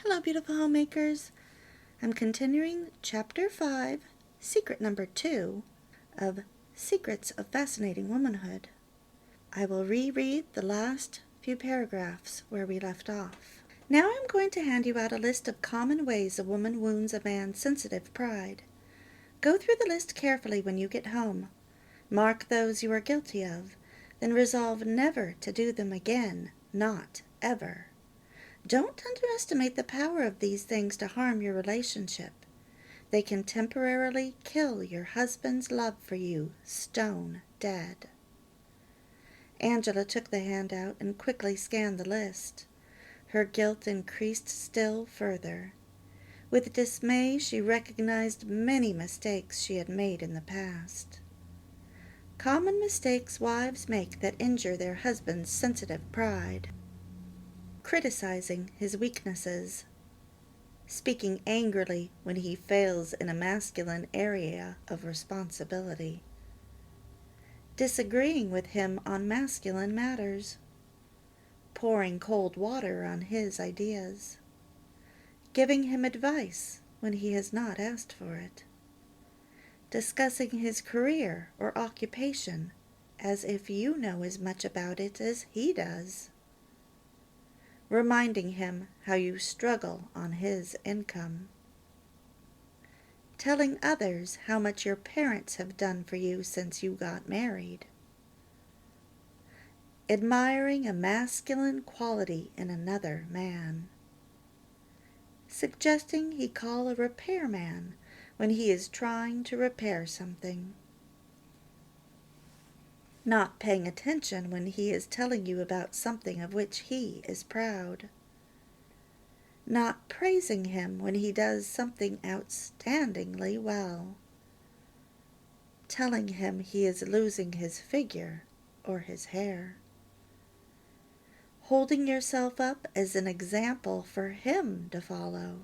Hello, beautiful homemakers. I'm continuing Chapter 5, Secret Number 2 of Secrets of Fascinating Womanhood. I will reread the last few paragraphs where we left off. Now I'm going to hand you out a list of common ways a woman wounds a man's sensitive pride. Go through the list carefully when you get home. Mark those you are guilty of, then resolve never to do them again, not ever. Don't underestimate the power of these things to harm your relationship. They can temporarily kill your husband's love for you, stone dead. Angela took the handout and quickly scanned the list. Her guilt increased still further. With dismay, she recognized many mistakes she had made in the past. Common mistakes wives make that injure their husband's sensitive pride. Criticizing his weaknesses. Speaking angrily when he fails in a masculine area of responsibility. Disagreeing with him on masculine matters. Pouring cold water on his ideas. Giving him advice when he has not asked for it. Discussing his career or occupation as if you know as much about it as he does. Reminding him how you struggle on his income. Telling others how much your parents have done for you since you got married. Admiring a masculine quality in another man. Suggesting he call a repairman when he is trying to repair something. Not paying attention when he is telling you about something of which he is proud. Not praising him when he does something outstandingly well. Telling him he is losing his figure or his hair. Holding yourself up as an example for him to follow.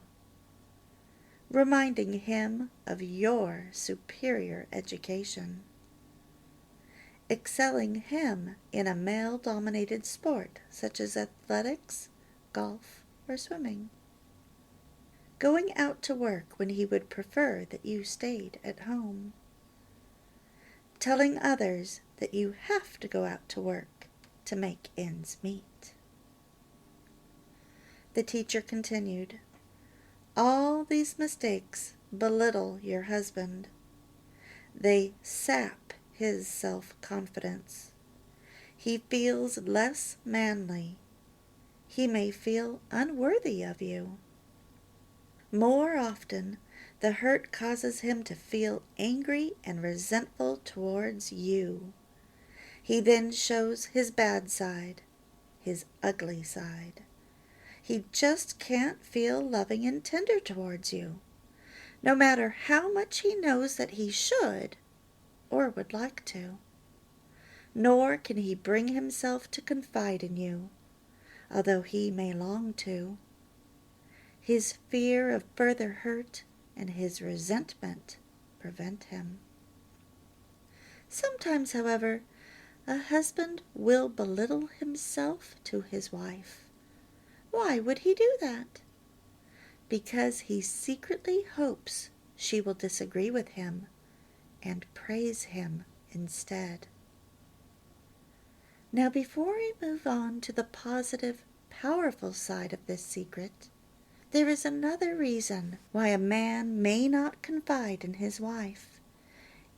Reminding him of your superior education. Excelling him in a male-dominated sport such as athletics, golf, or swimming. Going out to work when he would prefer that you stayed at home. Telling others that you have to go out to work to make ends meet. The teacher continued, all these mistakes belittle your husband. They sap his self-confidence. He feels less manly. He may feel unworthy of you. More often, the hurt causes him to feel angry and resentful towards you. He then shows his bad side, his ugly side. He just can't feel loving and tender towards you, no matter how much he knows that he should or would like to. Nor can he bring himself to confide in you, although he may long to. His fear of further hurt and his resentment prevent him. Sometimes, however, a husband will belittle himself to his wife. Why would he do that? Because he secretly hopes she will disagree with him and praise him instead. Now, before we move on to the positive, powerful side of this secret, there is another reason why a man may not confide in his wife,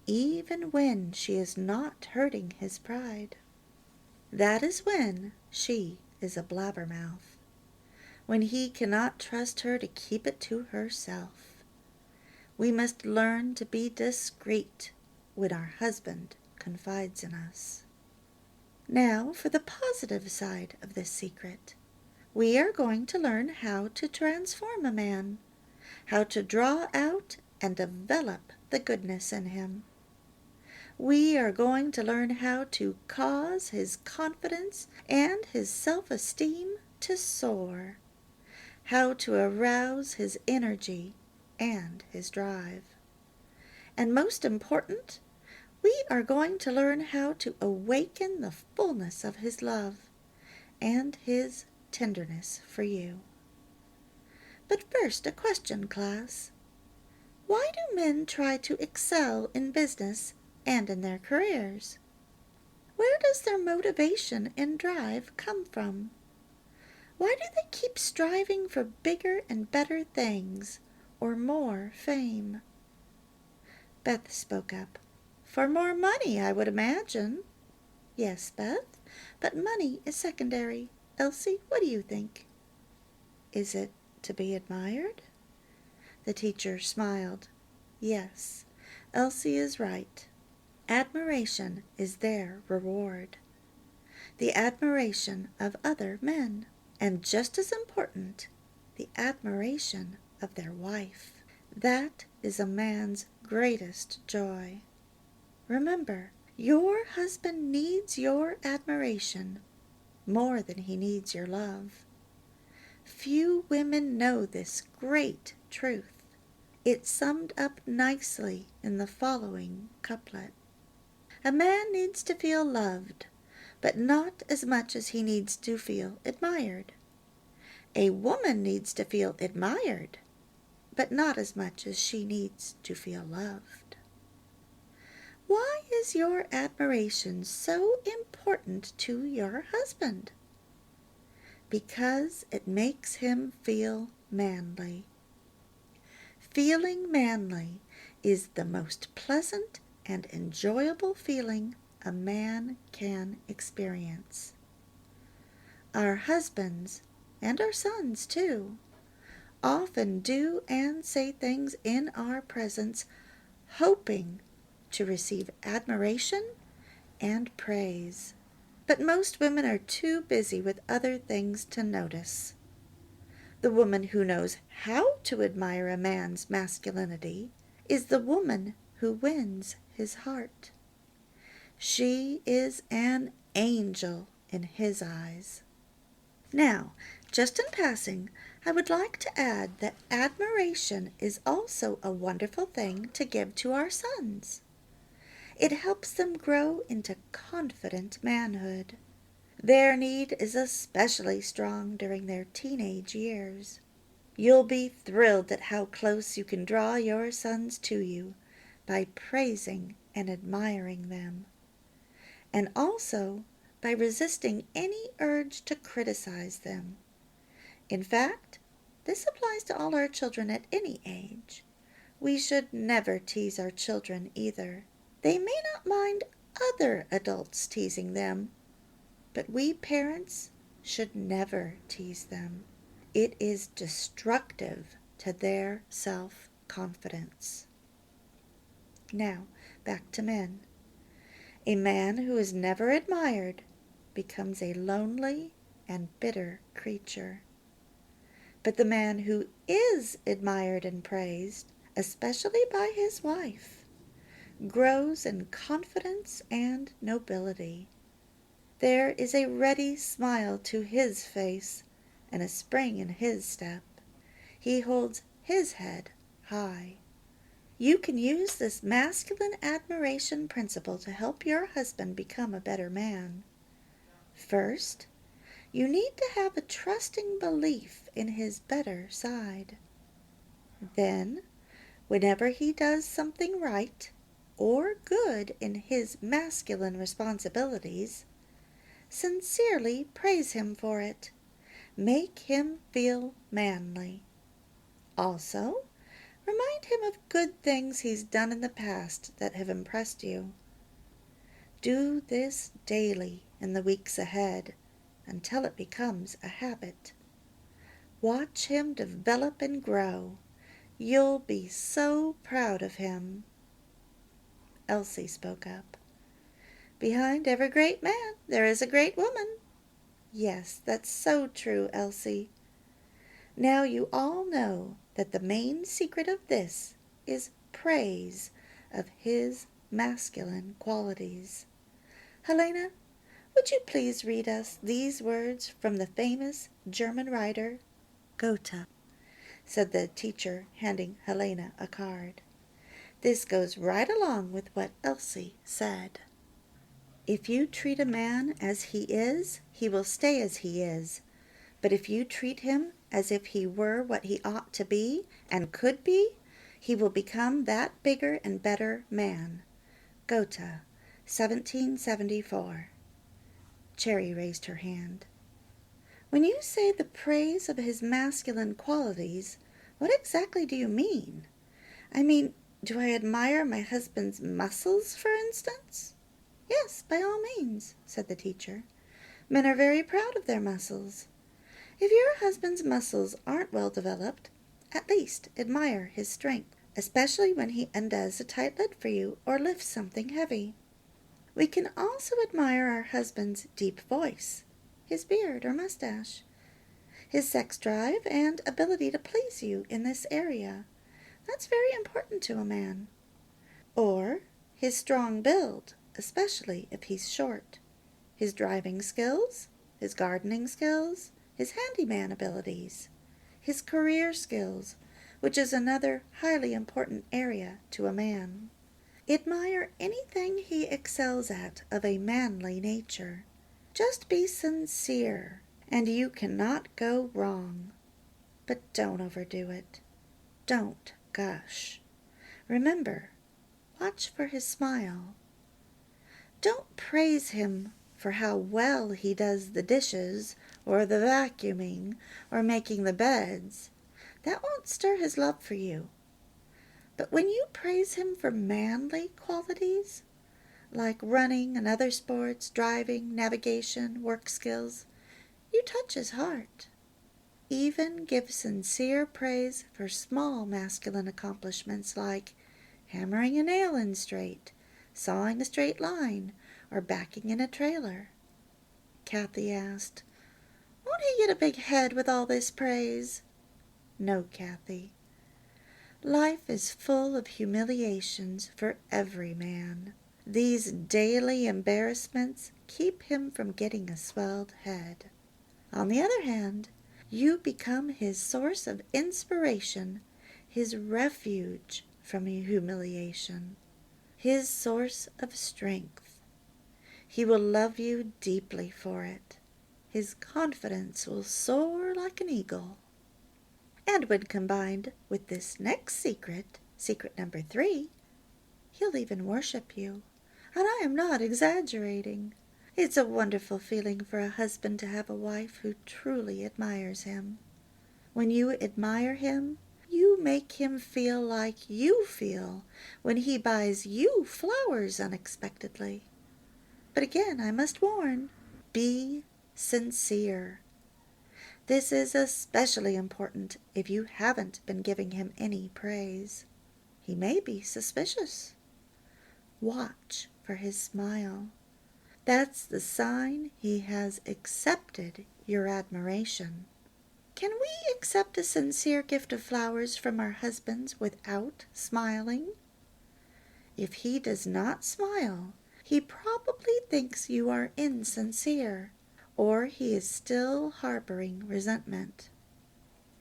even when she is not hurting his pride. That is when she is a blabbermouth, when he cannot trust her to keep it to herself. We must learn to be discreet when our husband confides in us. Now for the positive side of this secret. We are going to learn how to transform a man, how to draw out and develop the goodness in him. We are going to learn how to cause his confidence and his self-esteem to soar, how to arouse his energy and his drive. And most important, we are going to learn how to awaken the fullness of his love and his tenderness for you. But first a question, class. Why do men try to excel in business and in their careers? Where does their motivation and drive come from? Why do they keep striving for bigger and better things or more fame? Beth spoke up. For more money, I would imagine. Yes, Beth, but money is secondary. Elsie, what do you think? Is it to be admired? The teacher smiled. Yes, Elsie is right. Admiration is their reward. The admiration of other men. And just as important, the admiration of their wife. That is a man's greatest joy. Remember, your husband needs your admiration more than he needs your love. Few women know this great truth. It's summed up nicely in the following couplet. A man needs to feel loved, but not as much as he needs to feel admired. A woman needs to feel admired, but not as much as she needs to feel loved. Why is your admiration so important to your husband? Because it makes him feel manly. Feeling manly is the most pleasant and enjoyable feeling a man can experience. Our husbands, and our sons too, often do and say things in our presence, hoping to receive admiration and praise. But most women are too busy with other things to notice. The woman who knows how to admire a man's masculinity is the woman who wins his heart. She is an angel in his eyes. Now, just in passing, I would like to add that admiration is also a wonderful thing to give to our sons. It helps them grow into confident manhood. Their need is especially strong during their teenage years. You'll be thrilled at how close you can draw your sons to you by praising and admiring them, and also by resisting any urge to criticize them. In fact, this applies to all our children at any age. We should never tease our children either. They may not mind other adults teasing them, but we parents should never tease them. It is destructive to their self-confidence. Now, back to men. A man who is never admired becomes a lonely and bitter creature. But the man who is admired and praised, especially by his wife, grows in confidence and nobility. There is a ready smile to his face and a spring in his step. He holds his head high. You can use this masculine admiration principle to help your husband become a better man. First, you need to have a trusting belief in his better side. Then, whenever he does something right or good in his masculine responsibilities, sincerely praise him for it. Make him feel manly. Also, remind him of good things he's done in the past that have impressed you. Do this daily in the weeks ahead until it becomes a habit. Watch him develop and grow. You'll be so proud of him. Elsie spoke up. Behind every great man there is a great woman. Yes, that's so true, Elsie. Now you all know that the main secret of this is praise of his masculine qualities. Helena, would you please read us these words from the famous German writer Goethe? Said the teacher, handing Helena a card. This goes right along with what Elsie said. If you treat a man as he is, he will stay as he is. But if you treat him as if he were what he ought to be and could be, he will become that bigger and better man. Goethe, 1774. Cherry raised her hand. When you say the praise of his masculine qualities, what exactly do you mean? I mean, do I admire my husband's muscles, for instance? Yes, by all means, said the teacher. Men are very proud of their muscles. If your husband's muscles aren't well developed, at least admire his strength, especially when he undoes a tight lid for you or lifts something heavy. We can also admire our husband's deep voice, his beard or mustache, his sex drive and ability to please you in this area. That's very important to a man. Or his strong build, especially if he's short, his driving skills, his gardening skills, his handyman abilities, his career skills, which is another highly important area to a man. Admire anything he excels at of a manly nature. Just be sincere, and you cannot go wrong. But don't overdo it. Don't gush. Remember, watch for his smile. Don't praise him for how well he does the dishes, or the vacuuming, or making the beds. That won't stir his love for you. But when you praise him for manly qualities, like running and other sports, driving, navigation, work skills, you touch his heart. Even give sincere praise for small masculine accomplishments like hammering a nail in straight, sawing a straight line, or backing in a trailer. Kathy asked, "Won't he get a big head with all this praise?" No, Kathy. Life is full of humiliations for every man. These daily embarrassments keep him from getting a swelled head. On the other hand, you become his source of inspiration, his refuge from humiliation, his source of strength. He will love you deeply for it. His confidence will soar like an eagle. And when combined with this next secret, secret number 3, he'll even worship you. And I am not exaggerating. It's a wonderful feeling for a husband to have a wife who truly admires him. When you admire him, you make him feel like you feel when he buys you flowers unexpectedly. But again, I must warn, be sincere. This is especially important if you haven't been giving him any praise. He may be suspicious. Watch for his smile. That's the sign he has accepted your admiration. Can we accept a sincere gift of flowers from our husbands without smiling? If he does not smile, he probably thinks you are insincere, or he is still harboring resentment.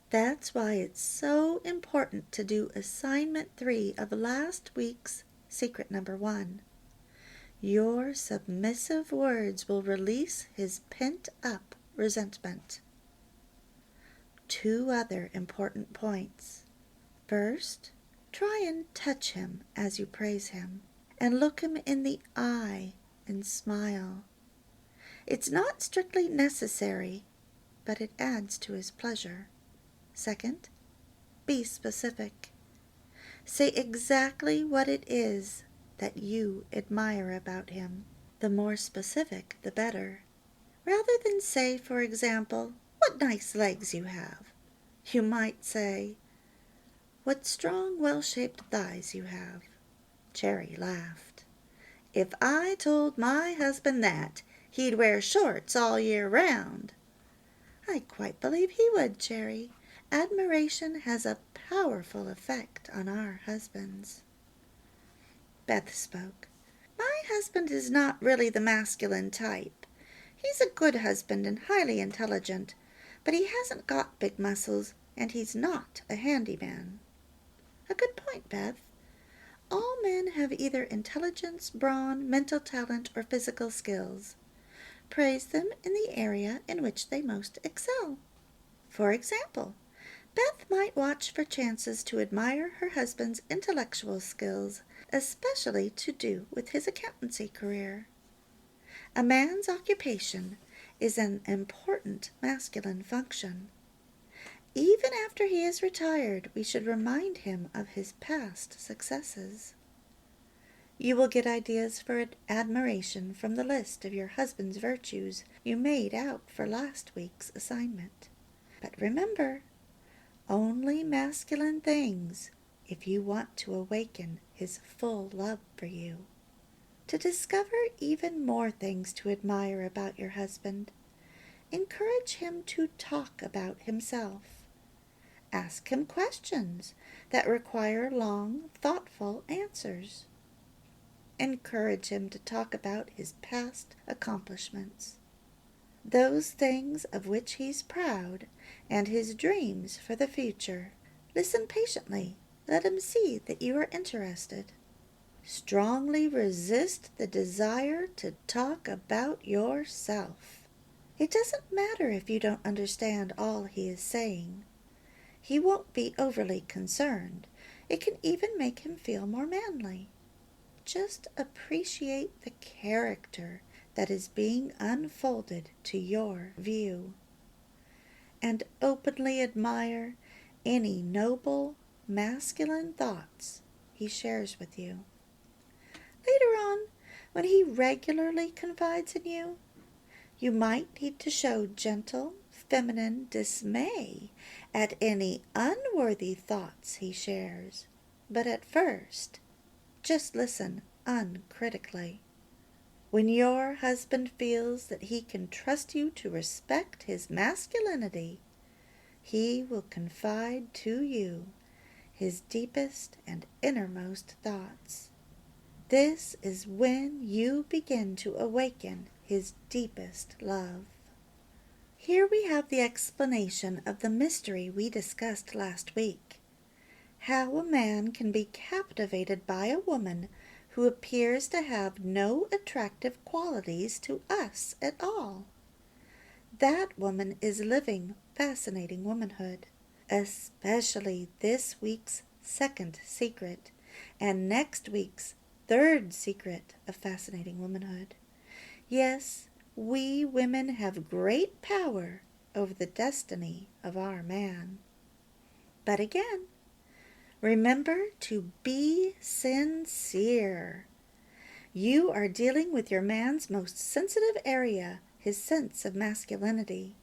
That's why it's so important to do assignment 3 of last week's secret number 1. Your submissive words will release his pent-up resentment. 2 other important points. First, try and touch him as you praise him, and look him in the eye and smile. It's not strictly necessary, but it adds to his pleasure. Second, be specific. Say exactly what it is that you admire about him. The more specific, the better. Rather than say, for example, "What nice legs you have," you might say, "What strong, well-shaped thighs you have." Cherry laughed. "If I told my husband that, he'd wear shorts all year round." I quite believe he would, Cherry. Admiration has a powerful effect on our husbands. Beth spoke. "My husband is not really the masculine type. He's a good husband and highly intelligent, but he hasn't got big muscles, and he's not a handyman." A good point, Beth. All men have either intelligence, brawn, mental talent, or physical skills. Praise them in the area in which they most excel. For example, Beth might watch for chances to admire her husband's intellectual skills, especially to do with his accountancy career. A man's occupation is an important masculine function. Even after he is retired, we should remind him of his past successes. You will get ideas for admiration from the list of your husband's virtues you made out for last week's assignment. But remember, only masculine things if you want to awaken his full love for you. To discover even more things to admire about your husband, encourage him to talk about himself. Ask him questions that require long, thoughtful answers. Encourage him to talk about his past accomplishments, those things of which he's proud, and his dreams for the future. Listen patiently. Let him see that you are interested. Strongly resist the desire to talk about yourself. It doesn't matter if you don't understand all he is saying. He won't be overly concerned. It can even make him feel more manly. Just appreciate the character that is being unfolded to your view, and openly admire any noble, masculine thoughts he shares with you. Later on, when he regularly confides in you, you might need to show gentle, feminine dismay at any unworthy thoughts he shares. But at first, just listen uncritically. When your husband feels that he can trust you to respect his masculinity, he will confide to you his deepest and innermost thoughts. This is when you begin to awaken his deepest love. Here we have the explanation of the mystery we discussed last week. How a man can be captivated by a woman who appears to have no attractive qualities to us at all. That woman is living fascinating womanhood, especially this week's second secret and next week's third secret of fascinating womanhood. Yes, we women have great power over the destiny of our man. But again, remember to be sincere. You are dealing with your man's most sensitive area, his sense of masculinity.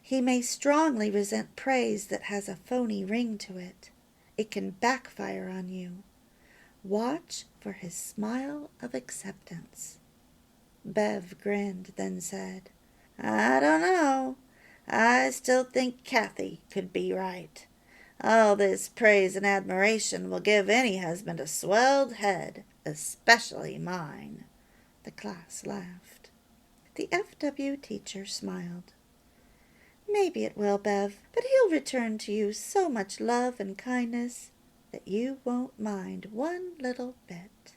He may strongly resent praise that has a phony ring to it. It can backfire on you. Watch for his smile of acceptance. Bev grinned, then said, I don't know. I still think Kathy could be right. All this praise and admiration will give any husband a swelled head, especially mine. The class laughed. The F.W. teacher smiled. Maybe it will, Bev, but he'll return to you so much love and kindness that you won't mind one little bit.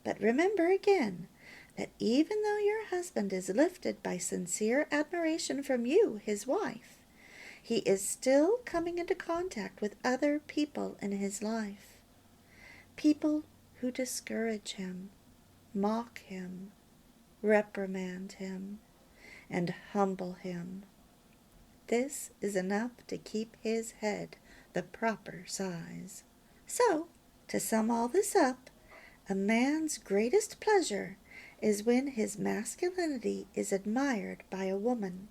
But remember again that even though your husband is lifted by sincere admiration from you, his wife, he is still coming into contact with other people in his life. People who discourage him, mock him, reprimand him, and humble him. This is enough to keep his head the proper size. So, to sum all this up, a man's greatest pleasure is when his masculinity is admired by a woman.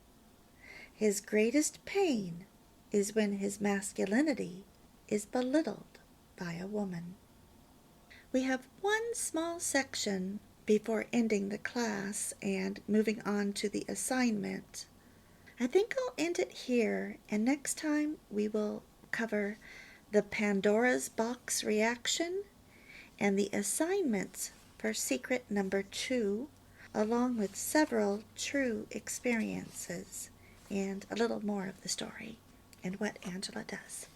His greatest pain is when his masculinity is belittled by a woman. We have one small section before ending the class and moving on to the assignment. I think I'll end it here, and next time we will cover the Pandora's box reaction and the assignments for secret number 2, along with several true experiences and a little more of the story and what Angela does.